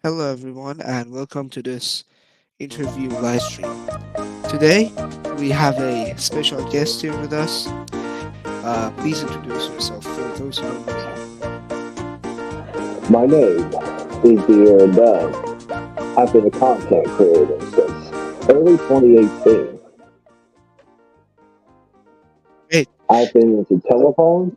Hello, everyone, and welcome to this interview live stream. Today, we have a special guest here with us. Please introduce yourself for those who don't know you. My name is De'Aaron Dunn. I've been a content creator since early 2018. Great, I've been into telephones,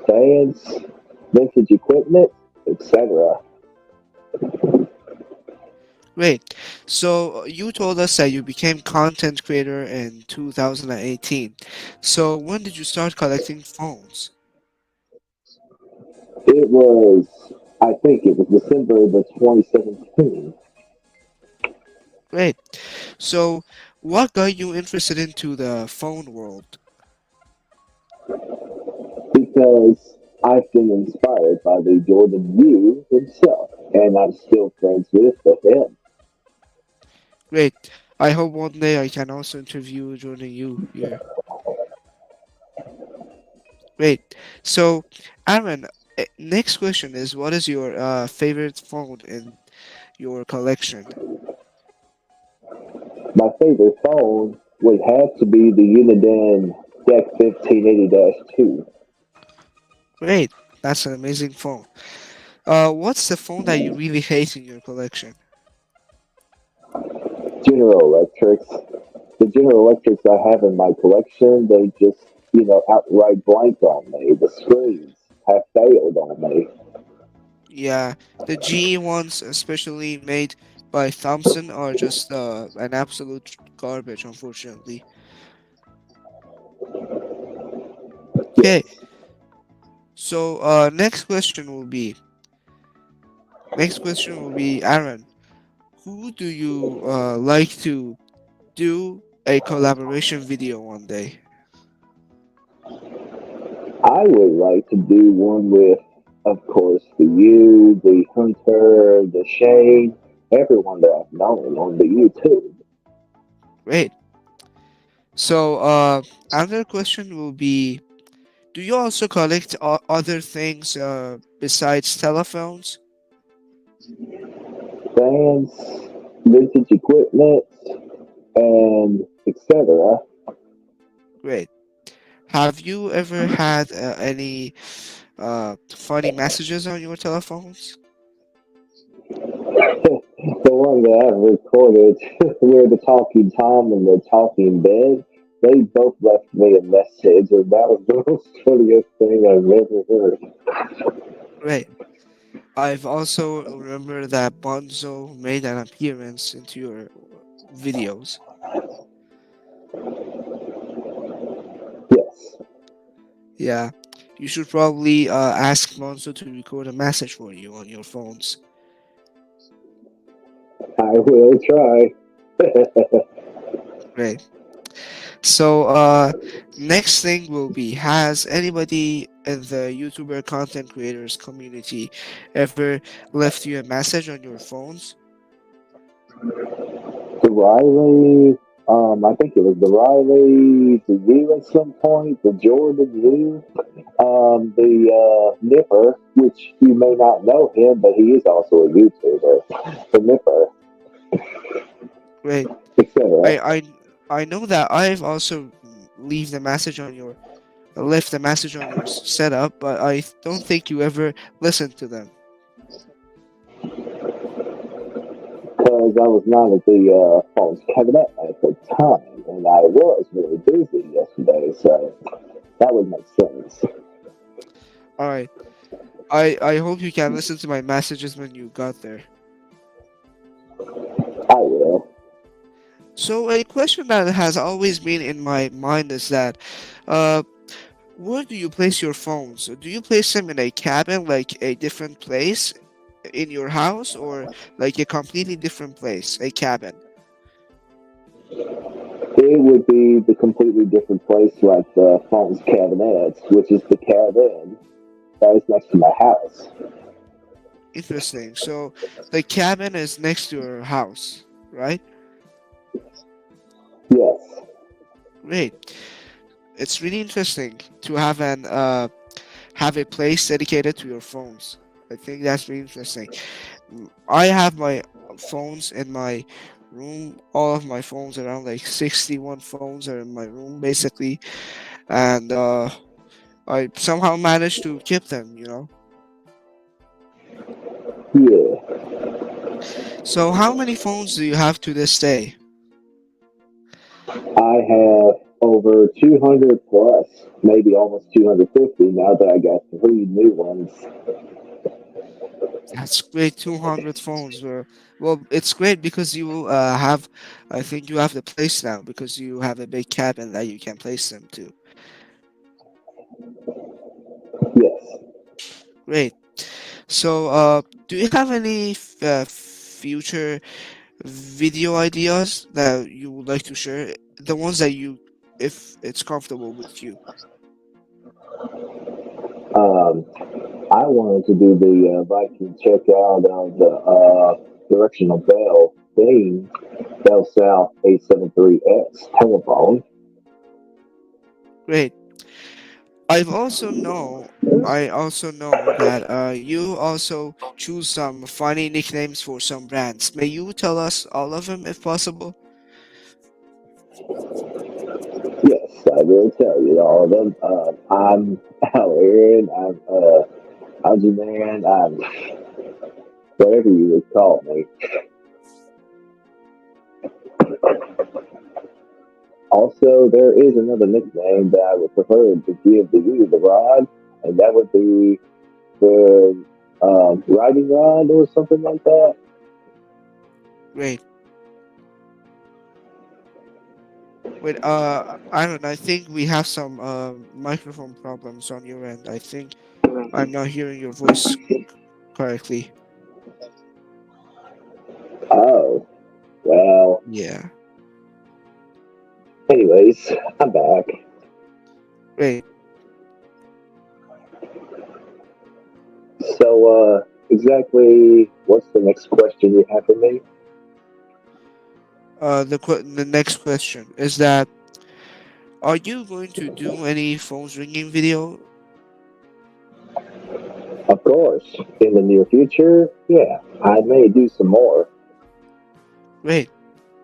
fans, vintage equipment, etc. great. So, you told us that you became content creator in 2018. So, when did you start collecting phones? It was, I think it was December the 2017 Great. So, what got you interested into the phone world? because I've been inspired by the Jordan Yu himself, and I'm still friends with him. Great. I hope one day I can also interview Jordan you here. Great. So, Aaron, next question is what is your favorite phone in your collection? My favorite phone would have to be the Uniden Deck 1580-2. Great. That's an amazing phone. What's the phone that you really hate in your collection? General Electrics. The General Electrics I have in my collection, they just, outright blanked on me. The screens have failed on me. Yeah, the GE ones, especially made by Thomson, are just an absolute garbage, unfortunately. Okay, Yes. so next question will be Aaron. Who do you like to do a collaboration video one day? I would like to do one with, of course, the you, the Hunter, the Shade, everyone that I've known on the YouTube. Great. So, another question will be, do you also collect other things besides telephones? Fans, vintage equipment, and etc. Great. Have you ever had any funny messages on your telephones? The one that I've recorded where the talking Tom and the talking Ben, they both left me a message, and that was the most funniest thing I've ever heard. Great. I've also remember that Bonzo made an appearance into your videos. Yes, Yeah. You should probably ask Bonzo to record a message for you on your phones. I will try. Great. So, next thing will be, has anybody in the YouTuber content creators community ever left you a message on your phones? The Riley, I think it was the Riley, the U at some point, the Jordan U, the Nipper, which you may not know him, but he is also a YouTuber, the Nipper, Great. etc. I I I know that I've also left a message on your setup, but I don't think you ever listened to them. Because I was not at the phone's cabinet at the time, and I was really busy yesterday, so that would make sense. All right. I hope you can listen to my messages when you got there. I will. So a question that has always been in my mind is that, uh, where do you place your phones? Do you place them in a cabin, like a different place in your house, or like a completely different place, a cabin? It would be the completely different place like the phone's cabinet, which is the cabin that is next to my house. Interesting. So the cabin is next to your house, right? Yes. Great. It's really interesting to have a place dedicated to your phones. I think that's really interesting. I have my phones in my room. All of my phones, around like 61 phones, are in my room basically, and I somehow managed to keep them. Yeah, So, how many phones do you have to this day? I have over 200 plus, maybe almost 250 now that I got three new ones. That's great. 200 phones. Well, it's great because you have, I think you have the place now because you have a big cabin that you can place them to. Yes. Great. So, do you have any future video ideas that you would like to share? The ones that if it's comfortable with you. Um, I wanted to do the Viking checkout of the directional bell thing, Bell South 873X telephone. Great. I also know that you also choose some funny nicknames for some brands. May you tell us all of them if possible? Yes, I will tell you all of them. I'm Al Aaron. I'm Algerman. I'm whatever you would call me. Also, there is another nickname that I would prefer to give to you, the Rod, and that would be the riding rod or something like that. Great. Wait, Aaron, I think we have some microphone problems on your end. I think I'm not hearing your voice correctly. Oh, well, Yeah. anyways, I'm back. Great. So, exactly what's the next question you have for me? The next question is that are you going to do any phones ringing video? Of course, in the near future, yeah, I may do some more. Great.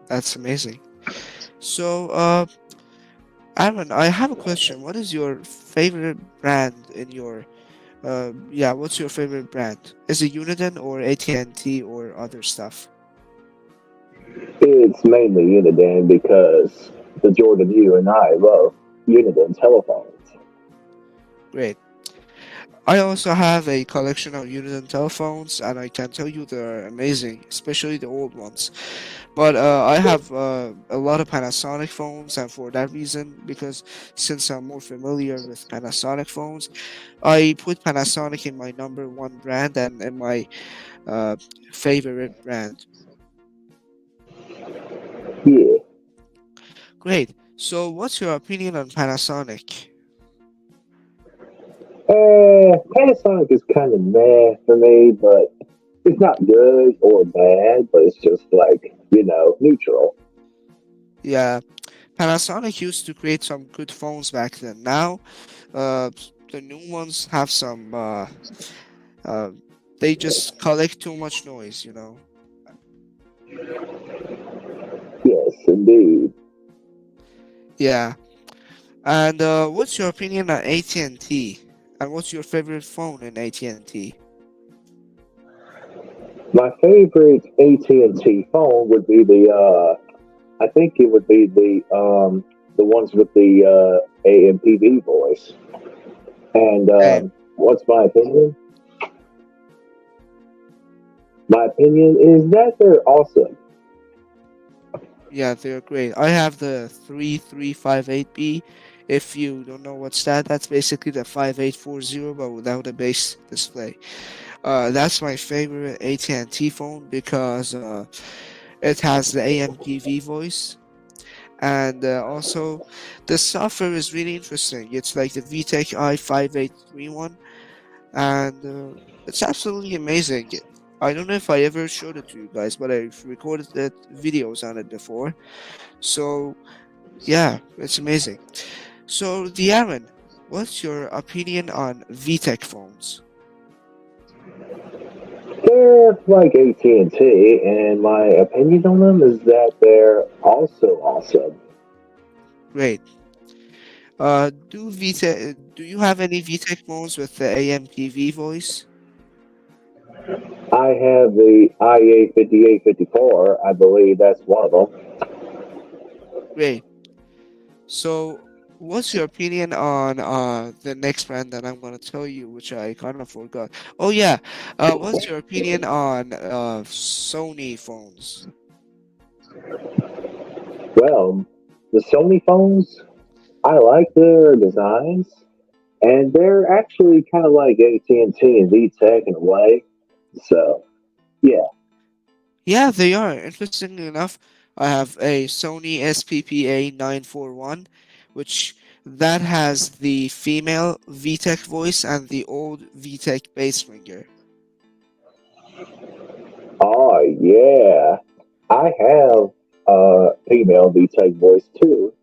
That's amazing. So, Aaron, I have a question. What is your favorite brand in your yeah, what's your favorite brand? Is it Uniden or AT&T or other stuff? It's mainly Uniden because the Jordan U and I love Uniden telephones. Great. I also have a collection of Uniden telephones, and I can tell you they're amazing, especially the old ones. But I have a lot of Panasonic phones, and for that reason, because since I'm more familiar with Panasonic phones, I put Panasonic in my number one brand and in my uh, favorite brand. Yeah, Great. So, what's your opinion on Panasonic? Panasonic is kind of meh for me, but it's not good or bad, but it's just like, neutral. Yeah, Panasonic used to create some good phones back then. Now, the new ones have some. Uh, they just collect too much noise. Yes, indeed. Yeah. And what's your opinion on AT&T? And what's your favorite phone in AT&T? My favorite AT&T phone would be I think it would be the ones with the AMPV voice. And Hey, what's my opinion? My opinion is that they're awesome. yeah, they're great. I have the 3358B. If you don't know what's that, that's basically the 5840 but without a base display. That's my favorite AT&T phone because it has the AMPV voice, and also the software is really interesting. It's like the VTech i5831, and it's absolutely amazing. I don't know if I ever showed it to you guys, but I've recorded the videos on it before. So yeah, it's amazing. So, Aaron, what's your opinion on VTech phones? They're like AT&T, and my opinion on them is that they're also awesome. Great. Do you have any VTech phones with the AMPV voice? I have the IA5854. I believe that's one of them. Great. So, what's your opinion on the next brand that I'm gonna tell you, which I kind of forgot? Oh yeah, what's your opinion on Sony phones? Well, the Sony phones, I like their designs, and they're actually kind of like AT&T and VTech in a way. So, yeah. Yeah, they are. Interestingly enough, I have a Sony SPPA 941, which that has the female VTech voice and the old VTech bass ringer. Oh, yeah. I have a female VTech voice too.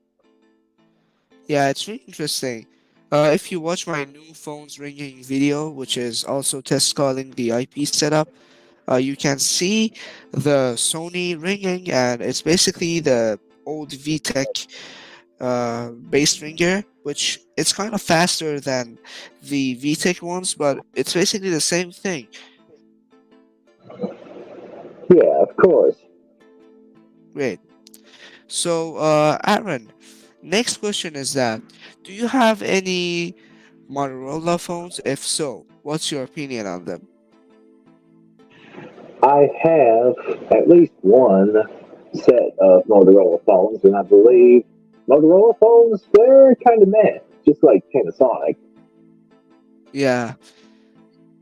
Yeah, it's really interesting. If you watch my new phone's ringing video, which is also test calling the IP setup, you can see the Sony ringing, and it's basically the old VTech bass ringer, which it's kind of faster than the VTech ones, but it's basically the same thing. Yeah, of course. Great. So, Aaron, next question is that do you have any Motorola phones? If so, what's your opinion on them? I have at least one set of Motorola phones, and I believe Motorola phones, they're kind of meh, just like Panasonic. Yeah,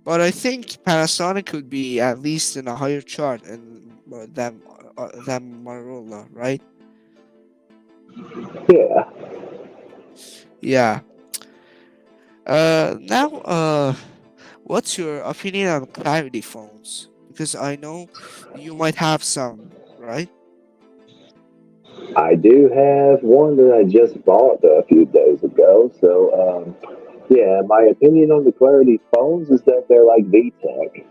but I think Panasonic could be at least in a higher chart than Motorola, right? Yeah, Yeah. Now, what's your opinion on Clarity phones? Because I know you might have some, right? I do have one that I just bought a few days ago. So, yeah, my opinion on the Clarity phones is that they're like VTech and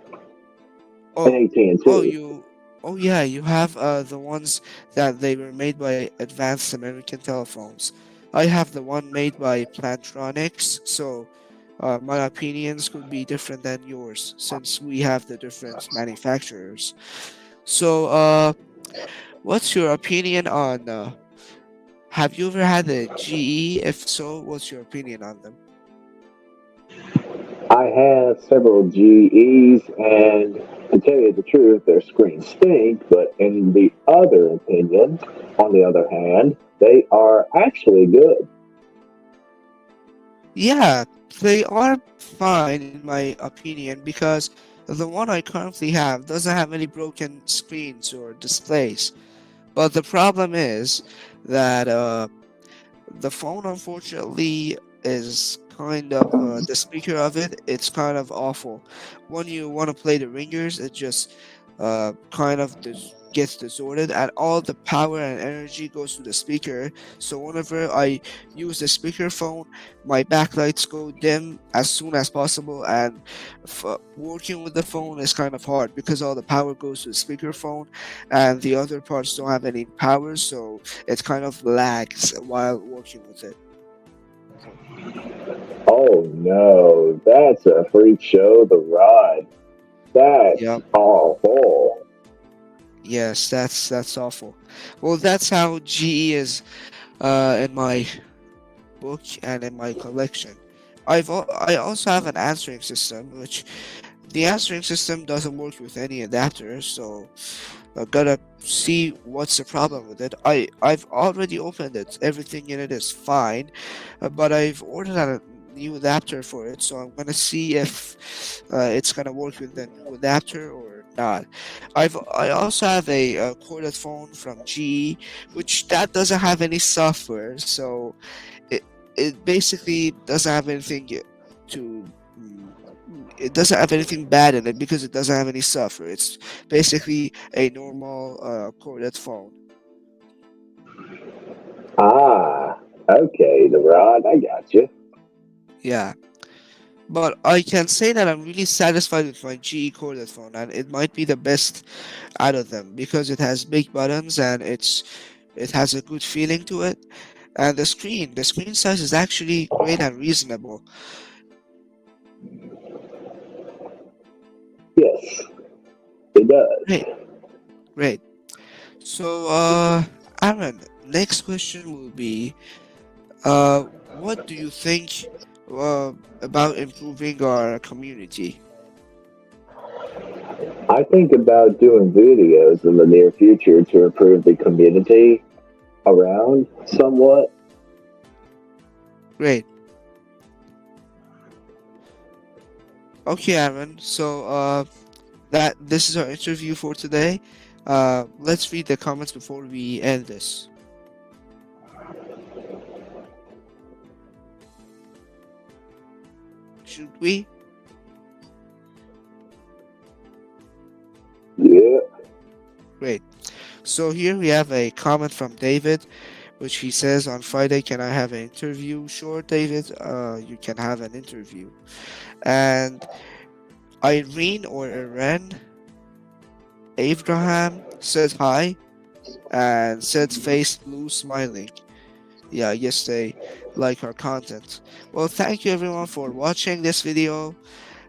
Oh, oh, AT&T. oh yeah, you have the ones that they were made by Advanced American Telephones. I have the one made by Plantronics, so my opinions could be different than yours since we have the different manufacturers. So, what's your opinion on? Have you ever had a GE? If so, what's your opinion on them? I have several GEs, and to tell you the truth, their screens stink. But in the other opinion, on the other hand, they are actually good. Yeah, they are fine in my opinion because the one I currently have doesn't have any broken screens or displays. But the problem is that the phone unfortunately is kind of the speaker of it, it's kind of awful. When you want to play the ringers, it just kind of gets distorted, and all the power and energy goes to the speaker. So whenever I use the speaker phone, my backlights go dim as soon as possible, and working with the phone is kind of hard because all the power goes to the speaker phone and the other parts don't have any power, so it kind of lags while working with it. Oh no, that's a freak show. The rod. That's Yep. awful. Yes, that's awful. Well, that's how GE is in my book and in my collection. I also have an answering system, which the answering system doesn't work with any adapters, so I gotta see what's the problem with it. I've already opened it. Everything in it is fine, but I've ordered a new adapter for it, so I'm gonna see if it's gonna work with the new adapter or not. I also have a corded phone from GE, which that doesn't have any software, so it it basically doesn't have anything to mm, it doesn't have anything bad in it because it doesn't have any software. It's basically a normal corded phone. Ah, okay, the rod. I got you. Yeah. But I can say that I'm really satisfied with my GE corded phone, and it might be the best out of them because it has big buttons and it has a good feeling to it. And the screen size is actually great and reasonable. Yes, it does. Great, great. So, Aaron, next question will be, what do you think about improving our community? I think about doing videos in the near future to improve the community around somewhat. Great. Okay, Aaron. So, that this is our interview for today. Let's read the comments before we end this. Should we? Yeah. Great. So here we have a comment from David, which he says on Friday, can I have an interview? Sure, David, you can have an interview. And Irene or Irene Abraham said hi and said face blue smiling. Yeah, I guess they like our content. Well, thank you everyone for watching this video,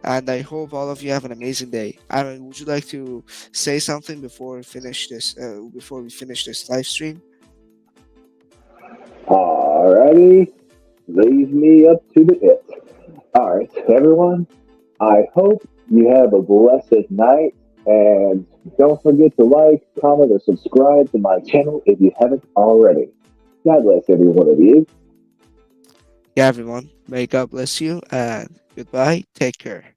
and I hope all of you have an amazing day. Aaron, would you like to say something before we finish this live stream? Alrighty. Leave me up to the it. Alright, everyone. I hope you have a blessed night. And don't forget to like, comment, or subscribe to my channel if you haven't already. God bless every one of you. Yeah, everyone. May God bless you, and goodbye. Take care.